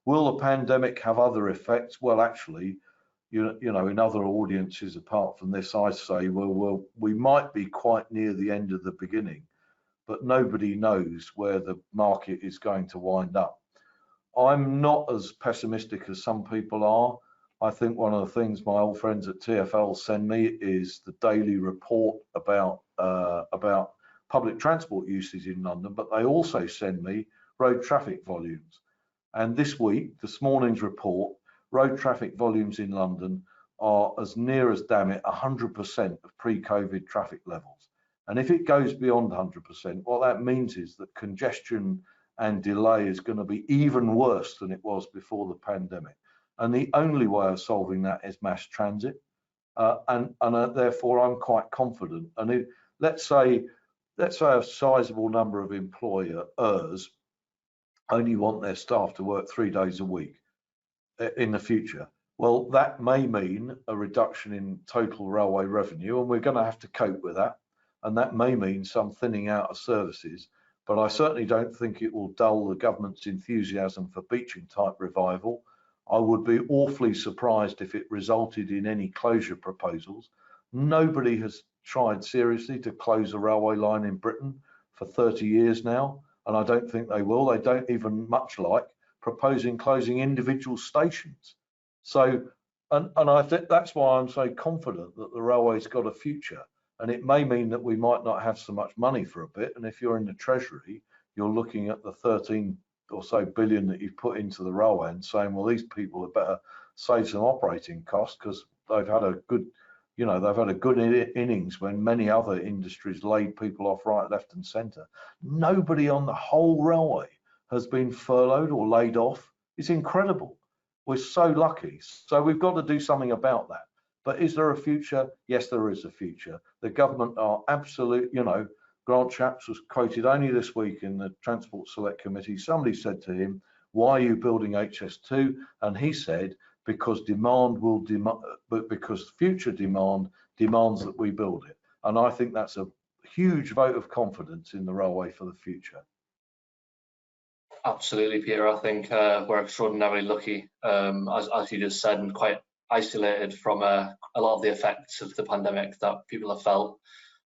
Will the pandemic have other effects? Well, actually, you know, in other audiences apart from this, I say, well, we might be quite near the end of the beginning, but nobody knows where the market is going to wind up. I'm not as pessimistic as some people are. I think one of the things my old friends at TfL send me is the daily report about public transport usage in London, but they also send me road traffic volumes. And this morning's report, road traffic volumes in London are as near as, damn it, 100% of pre-COVID traffic levels. And if it goes beyond 100%, what that means is that congestion and delay is going to be even worse than it was before the pandemic. And the only way of solving that is mass transit. And therefore, I'm quite confident. And let's say a sizable number of employers only want their staff to work 3 days a week in the future. Well, that may mean a reduction in total railway revenue, and we're going to have to cope with that. And that may mean some thinning out of services, but I certainly don't think it will dull the government's enthusiasm for beaching type revival. I would be awfully surprised if it resulted in any closure proposals. Nobody has tried seriously to close a railway line in Britain for 30 years now, and I don't think they will. They don't even much like proposing closing individual stations. So, and I think that's why I'm so confident that the railway's got a future. And it may mean that we might not have so much money for a bit. And if you're in the Treasury, you're looking at the 13 or so billion that you've put into the railway and saying, well, these people had better save some operating costs because they've had a good, you know, they've had a good innings when many other industries laid people off right, left and centre. Nobody on the whole railway has been furloughed or laid off. It's incredible. We're so lucky. So we've got to do something about that. But is there a future? Yes, there is a future. The government are absolute, you know, Grant Shapps was quoted only this week in the Transport Select Committee. Somebody said to him, why are you building HS2? And he said, because because future demand demands that we build it. And I think that's a huge vote of confidence in the railway for the future. Absolutely, Peter. I think we're extraordinarily lucky, as you just said, and quite isolated from a lot of the effects of the pandemic that people have felt.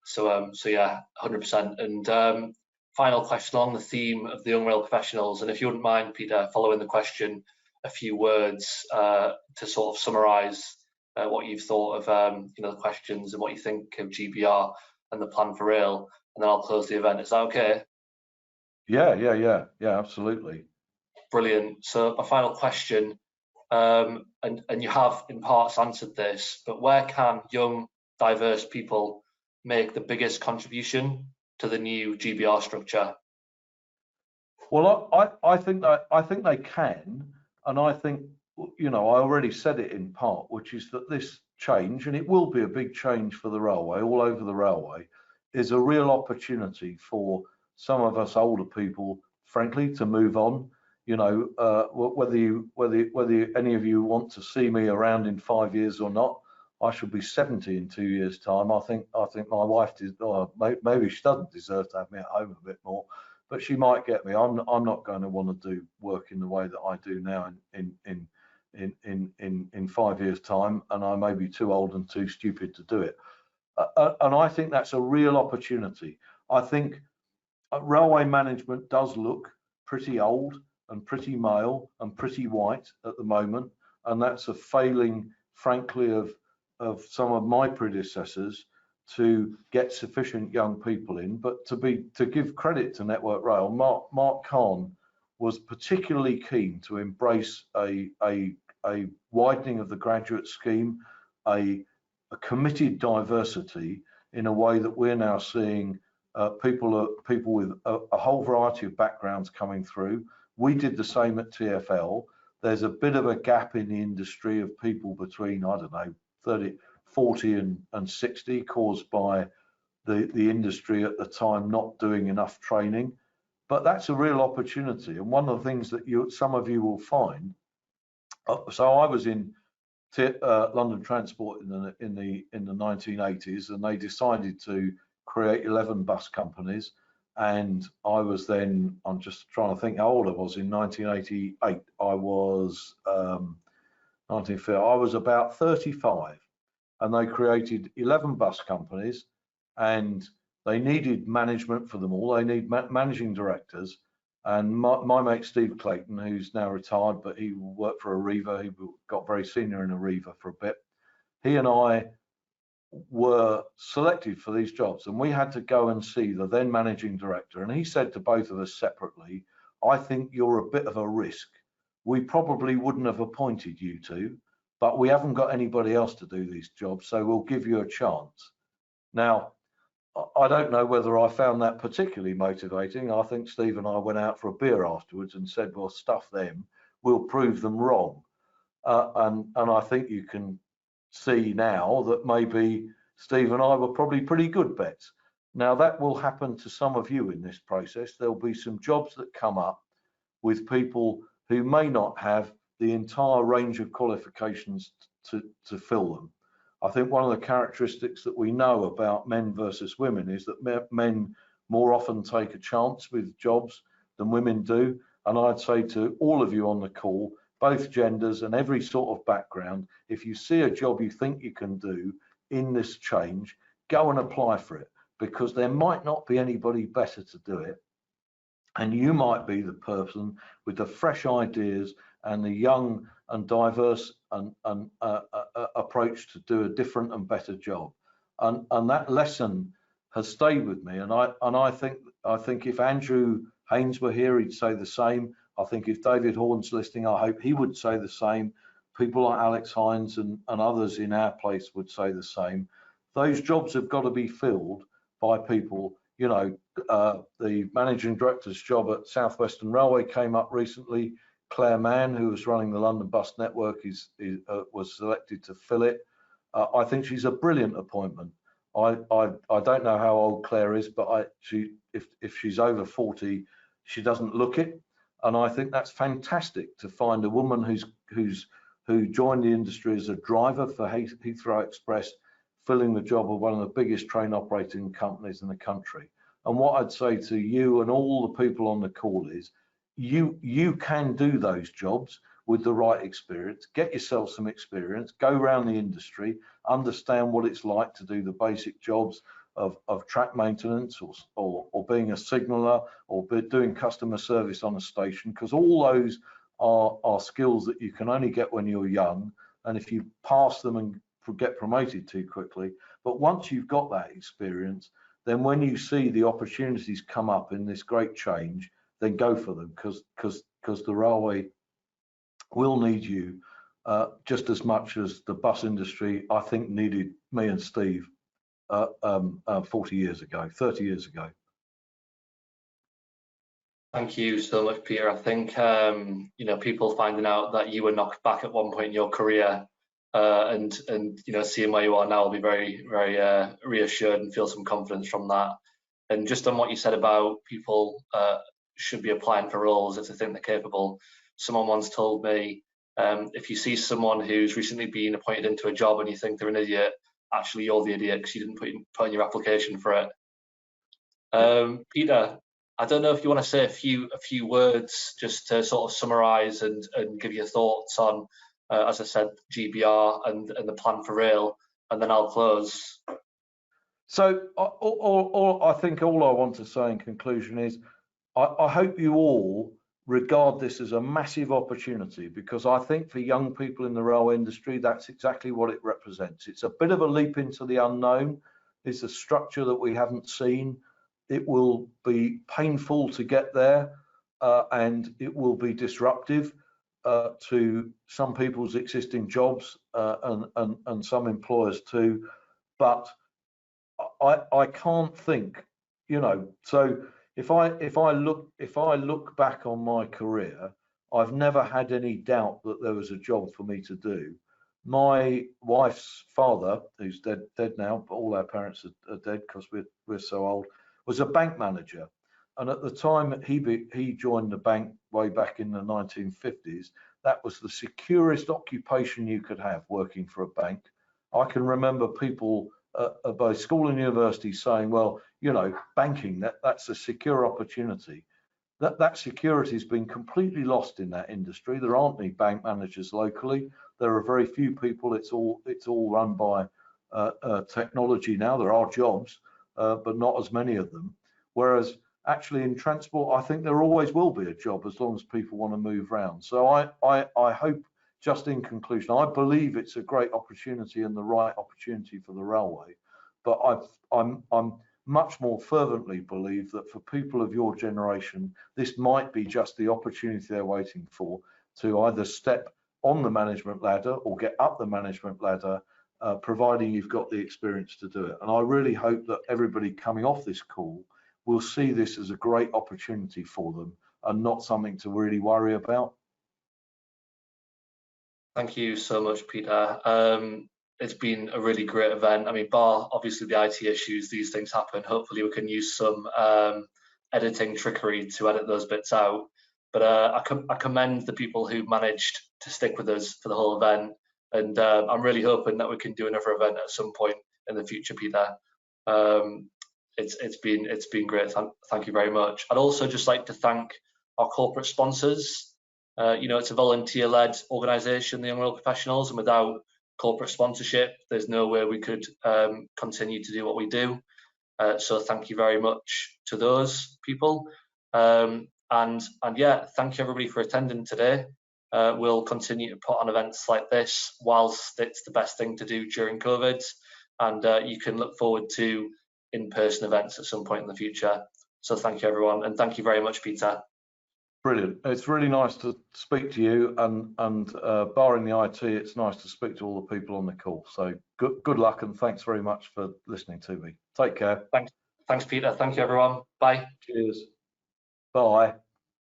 So yeah, 100%. And final question on the theme of the young rail professionals, and if you wouldn't mind, Peter, following the question, a few words to sort of summarise what you've thought of the questions and what you think of GBR and the plan for rail, and then I'll close the event. Is that okay? Yeah, absolutely. Brilliant. So my final question, and you have in parts answered this, but where can young, diverse people make the biggest contribution to the new GBR structure? Well, I think they can, and I think, I already said it in part, which is that this change, and it will be a big change for the railway, all over the railway, is a real opportunity for some of us older people, frankly, to move on. Whether any of you want to see me around in 5 years or not, I shall be 70 in 2 years' time. I think my wife maybe she doesn't deserve to have me at home a bit more, but she might get me. I'm not going to want to do work in the way that I do now in 5 years' time, and I may be too old and too stupid to do it. And I think that's a real opportunity. I think railway management does look pretty old and pretty male and pretty white at the moment, and that's a failing, frankly, of some of my predecessors to get sufficient young people in. But to give credit to Network Rail, Mark Kahn was particularly keen to embrace a widening of the graduate scheme, a committed diversity in a way that we're now seeing people with a whole variety of backgrounds coming through. We did the same at TfL. There's a bit of a gap in the industry of people between, I don't know, 40 and 60, caused by the industry at the time not doing enough training. But that's a real opportunity, and one of the things that some of you will find. So I was in London Transport in the 1980s, and they decided to create 11 bus companies. And I was then, I'm just trying to think how old I was in 1988. I was 1950. I was about 35, and they created 11 bus companies, and they needed management for them all. They need managing directors. And my mate Steve Clayton, who's now retired, but he worked for Arriva, he got very senior in Arriva for a bit. He and I were selected for these jobs, and we had to go and see the then managing director. And he said to both of us separately, I think you're a bit of a risk. We probably wouldn't have appointed you two, but we haven't got anybody else to do these jobs, so we'll give you a chance. Now, I don't know whether I found that particularly motivating. I think Steve and I went out for a beer afterwards and said, well, stuff them, we'll prove them wrong. And I think you can see now that maybe Steve and I were probably pretty good bets. Now, that will happen to some of you in this process. There'll be some jobs that come up with people who may not have the entire range of qualifications to fill them. I think one of the characteristics that we know about men versus women is that men more often take a chance with jobs than women do. And I'd say to all of you on the call, both genders and every sort of background, if you see a job you think you can do in this change, go and apply for it, because there might not be anybody better to do it. And you might be the person with the fresh ideas and the young and diverse approach to do a different and better job. And that lesson has stayed with me. And I think if Andrew Haynes were here, he'd say the same. I think if David Horn's listening, I hope he would say the same. People like Alex Hines and others in our place would say the same. Those jobs have got to be filled by people. You know, the managing director's job at South Western Railway came up recently. Claire Mann, who was running the London Bus Network, was selected to fill it. I think she's a brilliant appointment. I don't know how old Claire is, but if she's over 40, she doesn't look it. And I think that's fantastic to find a woman who joined the industry as a driver for Heathrow Express, filling the job of one of the biggest train operating companies in the country. And what I'd say to you and all the people on the call is, you can do those jobs with the right experience. Get yourself some experience, go around the industry, understand what it's like to do the basic jobs of track maintenance or being a signaller or doing customer service on a station, because all those are skills that you can only get when you're young. and if you pass them and get promoted too quickly. But once you've got that experience, then when you see the opportunities come up in this great change, then go for them, because the railway will need you just as much as the bus industry, I think, needed me and Steve 40 years ago, 30 years ago. Thank you so much, Peter. I think you know, people finding out that you were knocked back at one point in your career and you know, seeing where you are now will be very reassured and feel some confidence from that. And just on what you said about people should be applying for roles if they think they're capable. Someone once told me, if you see someone who's recently been appointed into a job and you think they're an idiot, actually you're the idiot because you didn't put in your application for it. Peter, I don't know if you want to say a few words just to sort of summarise and give your thoughts on, as I said, GBR and the plan for rail, and then I'll close. So I think all I want to say in conclusion is I hope you all regard this as a massive opportunity, because I think for young people in the rail industry, that's exactly what it represents. It's a bit of a leap into the unknown. It's a structure that we haven't seen. It will be painful to get there, and it will be disruptive to some people's existing jobs and some employers too. But I can't think, you know. So if I look back on my career, I've never had any doubt that there was a job for me to do. My wife's father, who's dead now, but all our parents are dead because we're so old, was a bank manager, and at the time he joined the bank way back in the 1950s, that was the securest occupation you could have, working for a bank. I can remember people both school and university saying, well, you know, banking, that's a secure opportunity. That security has been completely lost in that industry. There aren't any bank managers locally. There are very few people. It's all run by technology now. There are jobs, but not as many of them. Whereas actually in transport, I think there always will be a job as long as people want to move around. So I hope, just in conclusion, I believe it's a great opportunity and the right opportunity for the railway. But I'm much more fervently believe that for people of your generation, this might be just the opportunity they're waiting for, to either step on the management ladder or get up the management ladder, providing you've got the experience to do it. And I really hope that everybody coming off this call will see this as a great opportunity for them and not something to really worry about. Thank you so much, Peter. It's been a really great event. I mean, bar obviously the IT issues, these things happen. Hopefully we can use some editing trickery to edit those bits out. But I commend the people who managed to stick with us for the whole event. And I'm really hoping that we can do another event at some point in the future, Peter. It's been great. Thank you very much. I'd also just like to thank our corporate sponsors. You know, it's a volunteer-led organisation, the Young Rail Professionals, and without corporate sponsorship, there's no way we could continue to do what we do. So thank you very much to those people. And yeah, thank you everybody for attending today. We'll continue to put on events like this whilst it's the best thing to do during COVID. And you can look forward to in-person events at some point in the future. So thank you everyone, and thank you very much, Peter. Brilliant. It's really nice to speak to you, and barring the IT, it's nice to speak to all the people on the call. So good luck, and thanks very much for listening to me. Take care. Thanks, Peter. Thank you, everyone. Bye. Cheers. Bye.